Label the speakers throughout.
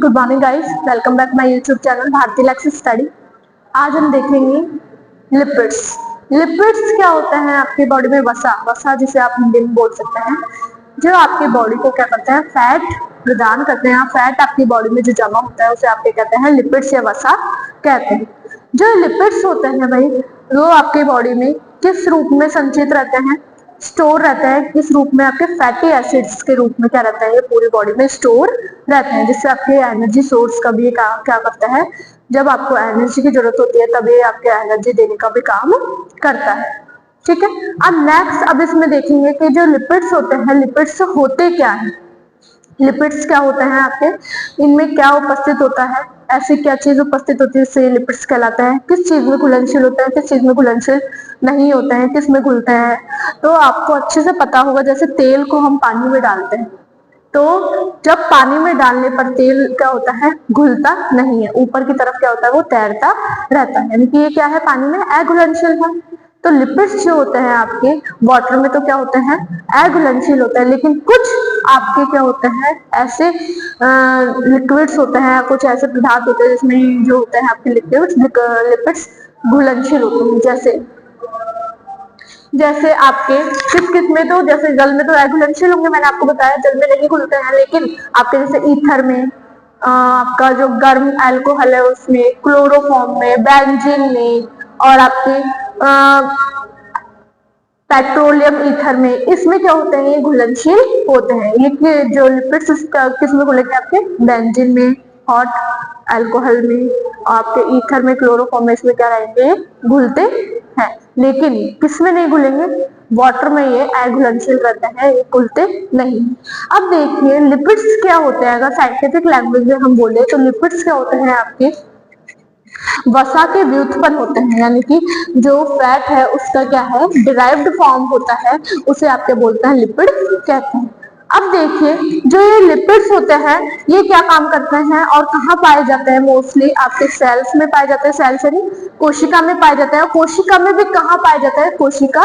Speaker 1: Good morning guys, welcome back my YouTube channel Bharti Lakshya study. आज हम देखेंगे लिपिड्स। लिपिड्स क्या होता है? आपकी बॉडी में वसा, वसा जिसे आप हिंदी में बोल सकते हैं, जो आपकी बॉडी को क्या करते हैं, फैट प्रदान करते हैं। फैट आपकी बॉडी में जो जमा होता है उसे आप क्या कहते हैं, लिपिड्स या वसा कहते हैं। जो लिपिड्स होते हैं भाई, वो आपकी बॉडी में किस रूप में संचित रहते हैं, स्टोर रहता है। किस रूप में? आपके फैटी एसिड्स के रूप में क्या रहता है, ये पूरी बॉडी में स्टोर रहते हैं, जिससे आपके एनर्जी सोर्स का भी ये क्या करता है, जब आपको एनर्जी की जरूरत होती है तब ये आपके एनर्जी देने का भी काम करता है। ठीक है, अब नेक्स्ट अब इसमें देखेंगे कि जो लिपिड्स होते हैं, लिपिड्स होते क्या है। लिपिड्स क्या होते हैं आपके, इनमें क्या उपस्थित होता है, ऐसी क्या चीज उपस्थित होती है जिससे लिपिड्स कहलाता है। किस चीज में घुलनशील होता है, किस चीज में घुलनशील नहीं होते हैं, किस में घुलते हैं, तो आपको अच्छे से पता होगा। जैसे तेल को हम पानी में डालते हैं, तो जब पानी में डालने पर तेल क्या होता है, घुलता नहीं है, ऊपर की तरफ क्या होता है, वो तैरता रहता है, यानी कि ये क्या है, पानी में अघुलनशील है। तो लिपिड्स जो होते हैं आपके वाटर में तो क्या होते हैं, अघुलनशील होते हैं, लेकिन कुछ आपके क्या होते हैं, ऐसे लिक्विड्स होते हैं, कुछ ऐसे पदार्थ होते हैं जिसमें जो होते हैं आपके लिपिड्स घुलनशील होते हैं। जैसे आपके किस में, तो जैसे जल में तो अघुलनशील होंगे, मैंने आपको बताया जल में नहीं घुलते हैं, लेकिन आपके जैसे ईथर में, आपका जो गर्म अल्कोहल है उसमें, क्लोरोफॉर्म में, बेंजीन में, और आपके पेट्रोलियम ईथर में, इसमें क्या होते हैं, ये घुलनशील होते हैं। ये जो लिपिड्स किस में घुलेंगे, आपके बेंजीन में, हॉट अल्कोहल में, आपके ईथर में, क्लोरोफॉर्म में, इसमें क्या रहेंगे, घुलते हैं। लेकिन किस में नहीं घुलेंगे, वाटर में ये अघुलनशील रहते हैं, ये घुलते नहीं। अब देखिए लिपिड्स क्या होते हैं, अगर साइंटिफिक लैंग्वेज में हम बोले तो लिपिड्स क्या होते हैं, आपके वसा के व्युत्पन्न होते हैं, यानी कि जो फैट है उसका क्या है, डिराइव्ड फॉर्म होता है, उसे आपके बोलते हैं लिपिड कहते हैं। अब देखिए जो ये लिपिड्स होते हैं ये क्या काम करते हैं और कहाँ पाए जाते हैं, मोस्टली आपके सेल्स में पाए जाते हैं, सेल्स यानी कोशिका में पाए जाते हैं। कोशिका में भी कहाँ पाए जाते हैं, कोशिका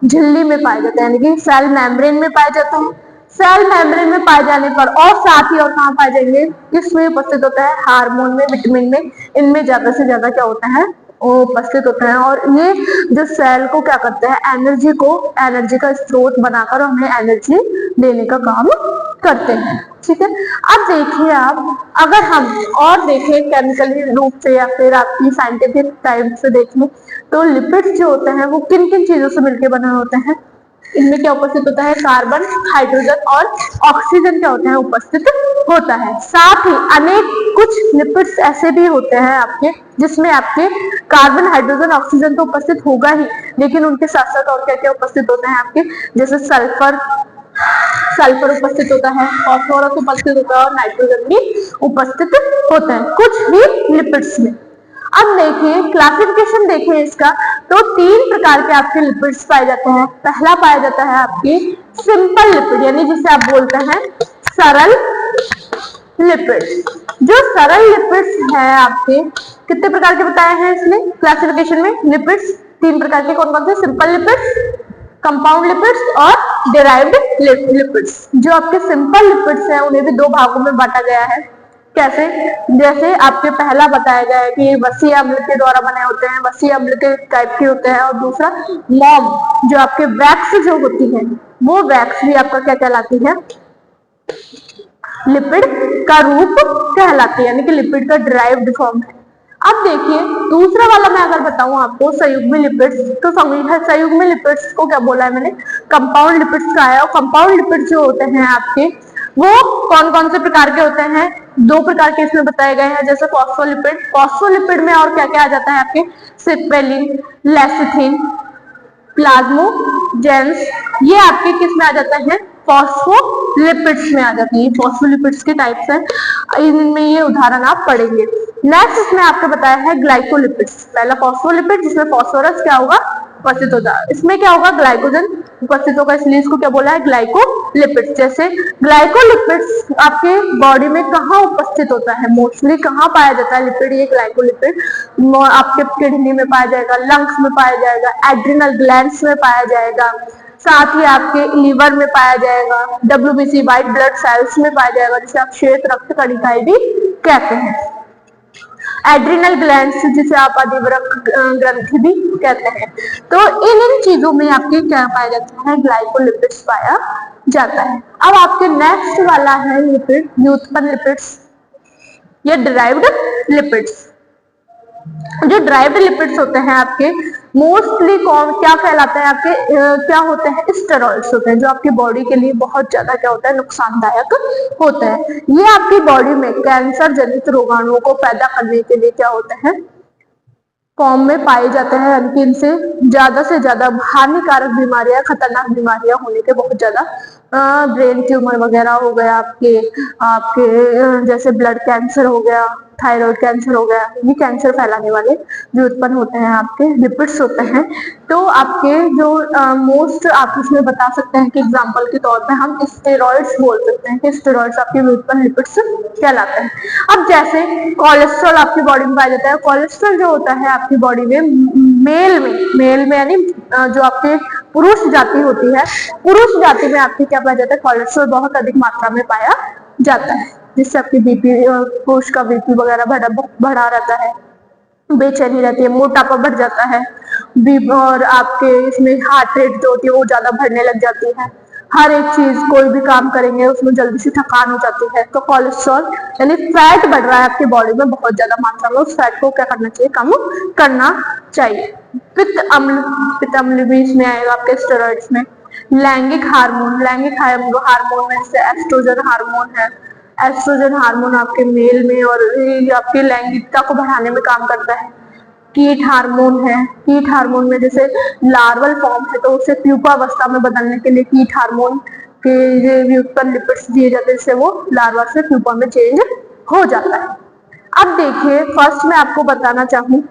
Speaker 1: झिल्ली में पाए जाते हैं, यानी कि सेल मेम्ब्रेन में पाए जाते हैं। सेल मेम्ब्रेन में पाए जाने पर और साथ ही और कहाँ पाए जाएंगे, किसमें उपस्थित होता है, हार्मोन में, विटामिन में, इनमें ज्यादा से ज्यादा क्या होता है, वो उपस्थित होते हैं। और ये जो सेल को क्या करते हैं, एनर्जी का स्रोत बनाकर हमें एनर्जी देने का काम करते हैं। ठीक है, अब देखिए आप, अगर हम और देखें केमिकली रूप से या फिर आपकी साइंटिफिक टाइप से देखें, तो लिपिड्स जो होते हैं वो किन किन चीजों से मिलकर बने होते हैं। इनमें क्या उपस्थित होता है, कार्बन, हाइड्रोजन और ऑक्सीजन क्या होते हैं, उपस्थित होता है। साथ ही अनेक कुछ लिपिड्स ऐसे भी होते हैं आपके जिसमें आपके कार्बन, हाइड्रोजन, ऑक्सीजन तो उपस्थित होगा ही, लेकिन उनके साथ साथ और क्या क्या उपस्थित होते हैं आपके, जैसे सल्फर उपस्थित होता है, फास्फोरस उपस्थित होता है और नाइट्रोजन भी उपस्थित होता है कुछ भी लिपिड्स में। अब देखिए क्लासिफिकेशन देखें इसका, तो 3 प्रकार के आपके लिपिड्स पाए जाते हैं। पहला पाया जाता है आपके सिंपल लिपिड, यानी जिसे आप बोलते हैं सरल लिपिड्स। जो सरल लिपिड्स है आपके, कितने प्रकार के बताए हैं इसमें क्लासिफिकेशन में, लिपिड्स 3 प्रकार के, कौन कौन से, सिंपल लिपिड्स, कंपाउंड लिपिड्स और डिराइव्ड लिपिड्स। जो आपके सिंपल लिपिड्स हैं उन्हें भी 2 भागों में बांटा गया है। कैसे? जैसे आपके पहला बताया गया है कि वसीय अम्ल के द्वारा बने होते हैं, वसीय अम्ल के टाइप के होते हैं, और दूसरा मॉम, जो आपके वैक्स जो होती है, वो वैक्स भी आपका क्या कहलाती है, लिपिड का रूप कहलाती है, यानी कि लिपिड का डिराइव्ड फॉर्म है। अब देखिए दूसरा वाला मैं अगर बताऊं आपको, संयुग्मी लिपिड्स, तो संयुग्मी लिपिड्स को क्या बोला है मैंने, कंपाउंड लिपिड्स का है। और कंपाउंड लिपिड्स जो होते हैं आपके, वो कौन कौन से प्रकार के होते हैं, 2 प्रकार के इसमें बताए गए हैं। जैसे फॉस्फोलिपिड में और क्या क्या आ जाता है आपके, सिपेलिन, लेसिथिन, प्लाज्मोजेंस, ये आपके किस में आ जाता है, फॉस्फोलिपिड्स में आ जाती है। फॉस्फोलिपिड्स के टाइप्स हैं, इनमें ये उदाहरण आप पढ़ेंगे। नेक्स्ट इसमें आपको बताया है ग्लाइकोलिपिड्स। पहला फॉस्फोलिपिड जिसमें फॉस्फोरस क्या होगा, उपस्थित होता है, इसमें क्या होगा, ग्लाइकोजन उपस्थित होगा, इसलिए इसको क्या बोला है, ग्लाइकोलिपिड्स। जैसे ग्लाइकोलिपिड्स आपके बॉडी में कहाँ उपस्थित होता है, मोस्टली कहाँ पाया जाता है लिपिड, ये ग्लाइकोलिपिड आपके किडनी में पाया जाएगा, लंग्स में पाया जाएगा, एड्रिनल ग्लैंड्स में पाया जाएगा, साथ ही आपके लीवर में पाया जाएगा, WBC व्हाइट ब्लड सेल्स में पाया जाएगा, जिसे आप श्वेत रक्त कणिकाएं भी कहते हैं। एड्रिनल ग्लैंड्स, जिसे आप अधिवृक्क ग्रंथि भी कहते हैं। तो इन चीजों में आपके क्या पाया जाता है, ग्लाइकोलिपिड्स पाया जाता है। अब आपके नेक्स्ट वाला है लिपिड, व्युत्पन्न लिपिड्स या डिराइव्ड लिपिड्स। जो ड्राइव्ड लिपिड्स होते हैं आपके मोस्टली कौन क्या कहलाते हैं आपके क्या होते हैं, स्टेरॉइड्स होते हैं, जो आपकी बॉडी के लिए बहुत ज्यादा क्या होता है, नुकसानदायक होता है। ये आपकी बॉडी में कैंसर जनित रोगाणुओं को पैदा करने के लिए क्या होते हैं, फॉर्म में पाए जाते हैं, यानी इनसे ज्यादा से ज्यादा हानिकारक बीमारियां, खतरनाक बीमारियां होने के बहुत ज्यादा, ब्रेन ट्यूमर वगैरह हो गया, आपके आपके जैसे ब्लड कैंसर हो गया, थायराइड कैंसर हो गया, ये कैंसर फैलाने वाले जो उत्पन्न होते हैं आपके लिपिड्स होते हैं। तो आपके जो मोस्ट आप इसमें बता सकते हैं कि एग्जांपल के तौर पे हम स्टेरॉइड्स बोल सकते हैं कि स्टेरॉइड्स आपके उत्पन्न लिपिड्स कहलाते हैं। अब जैसे कोलेस्ट्रॉल आपकी बॉडी में पाया जाता है। कोलेस्ट्रॉल जो होता है आपकी बॉडी में मेल में यानी जो आपके पुरुष जाति होती है, पुरुष जाति में आपके क्या पाया जाता है, कोलेस्ट्रॉल बहुत अधिक मात्रा में पाया जाता है, जिससे आपकी बीपी, पुरुष का बीपी वगैरह बढ़ा रहता है, बेचैनी रहती है, मोटापा बढ़ जाता है, और आपके इसमें हार्ट रेट जो होती है वो ज्यादा बढ़ने लग जाती है। हर एक चीज कोई भी काम करेंगे उसमें जल्दी से थकान हो जाती है। तो कोलेस्ट्रॉल यानी फैट बढ़ रहा है आपकी बॉडी में बहुत ज्यादा मात्रा में, उस फैट को क्या करना चाहिए, कम करना चाहिए। पित्त अम्ल भी इसमें आएगा आपके स्टेरॉइड्स में। लैंगिक हार्मोन में जैसे एस्ट्रोजन हार्मोन है। एस्ट्रोजन हार्मोन आपके मेल में और आपकी लैंगिकता को बढ़ाने में काम करता है। कीट हार्मोन है, कीट हार्मोन में जैसे लार्वल फॉर्म है तो उसे प्यूपावस्था में बदलने के लिए कीट हार्मोन के व्युत्पन्न लिपिड्स दिए जाते हैं, जिससे वो लार्वा से प्यूपा में चेंज हो जाता है। अब देखिए फर्स्ट मैं आपको बताना चाहूँ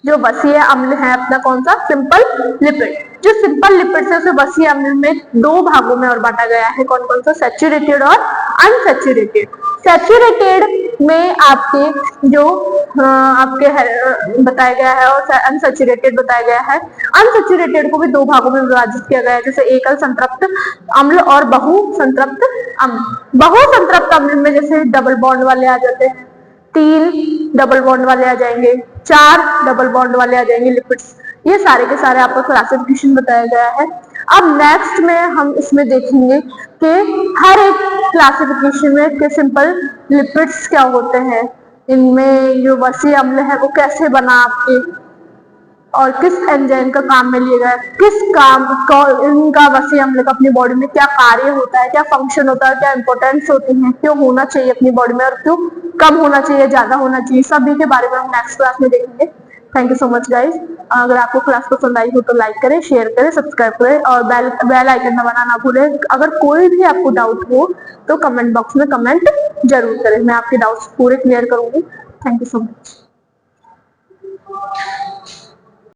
Speaker 1: जो वसीय अम्ल है अपना कौन सा, सिंपल लिपिड। जो सिंपल लिपिड है उसे वसीय अम्ल में दो भागों में और बांटा गया है, कौन कौन सा, सैचुरेटेड और अनसैचुरेटेड। सैचुरेटेड में आपके जो आपके बताया गया है और अनसैचुरेटेड बताया गया है। अनसैचुरेटेड को भी दो भागों में विभाजित किया गया है, जैसे एकल संतृप्त अम्ल और बहु संतृप्त अम्ल। बहु संतृप्त अम्ल में जैसे डबल बॉन्ड वाले आ जाते हैं, 3 डबल बॉन्ड वाले आ जाएंगे, 4 डबल बॉन्ड वाले आ जाएंगे लिपिड्स। ये सारे के सारे आपको क्लासिफिकेशन बताया गया है। अब नेक्स्ट में हम इसमें देखेंगे कि हर एक क्लासिफिकेशन में के सिंपल लिपिड्स क्या होते हैं, इनमें जो वसीय अम्ल है वो कैसे बना आपके, और किस एंजाइम का काम में लिया गया, किस काम इनका वसीय अम्ल का अपनी बॉडी में क्या कार्य होता है, क्या फंक्शन होता है, क्या इंपॉर्टेंस होती है, क्यों होना चाहिए अपनी बॉडी में और क्यों कम होना चाहिए, ज्यादा होना चाहिए, सभी के बारे में हम नेक्स्ट क्लास में देखेंगे। Thank you so much guys. अगर आपको क्लास पसंद आई हो तो लाइक करें, शेयर करें, सब्सक्राइब करें और बेल आइकन दबाना ना भूलें। अगर कोई भी आपको डाउट हो तो कमेंट बॉक्स में कमेंट जरूर करें, मैं आपके डाउट्स पूरे क्लियर करूंगी। Thank you so much.